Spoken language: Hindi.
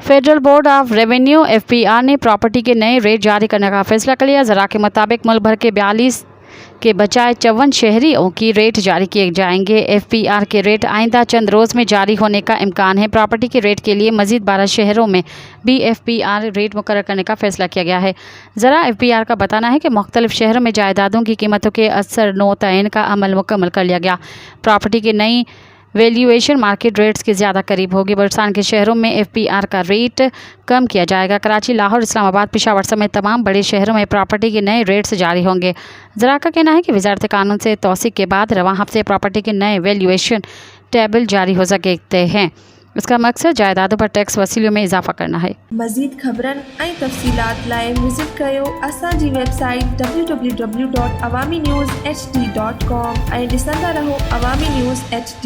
Federal board of revenue FBR ने प्रॉपर्टी के नए रेट जारी करने का फैसला कर लिया। ज़रा के मुताबिक मुल्क भर के 42 के बजाय 54 शहरियों की रेट जारी किए जाएंगे। FBR के रेट आइंदा चंद रोज़ में जारी होने का इम्कान है। प्रॉपर्टी के रेट के लिए मजीद 12 शहरों में भी FBR रेट मुकर्रर करने का फैसला किया गया है। ज़रा FBR का बताना है कि मुख्तलिफ शहरों में जायदादों की कीमतों के असर नो तयन का अमल मुकम्मल कर लिया गया। प्रॉपर्टी की नई वैल्यूएशन मार्केट रेट्स के ज़्यादा करीब होगी। बलूचिस्तान के शहरों में FBR का रेट कम किया जाएगा। कराची, लाहौर, इस्लामाबाद, पेशावर समेत तमाम बड़े शहरों में प्रॉपर्टी के नए रेट्स जारी होंगे। ज़रा का कहना है कि वज़ारत कानून से तौसीक के बाद रवां हफ्ते प्रॉपर्टी के नए वैल्यूएशन टेबल जारी हो सकते हैं। इसका मकसद जायदादों पर टैक्स वसूलियों में इजाफा करना है। मज़ीद ख़बरन ऐं तफ़सीलात लाइ विज़िट कयो असांजी वेबसाइट www.awamiNewsHD.com ऐं ॾिसंदा रहो अवामी न्यूज़ HD।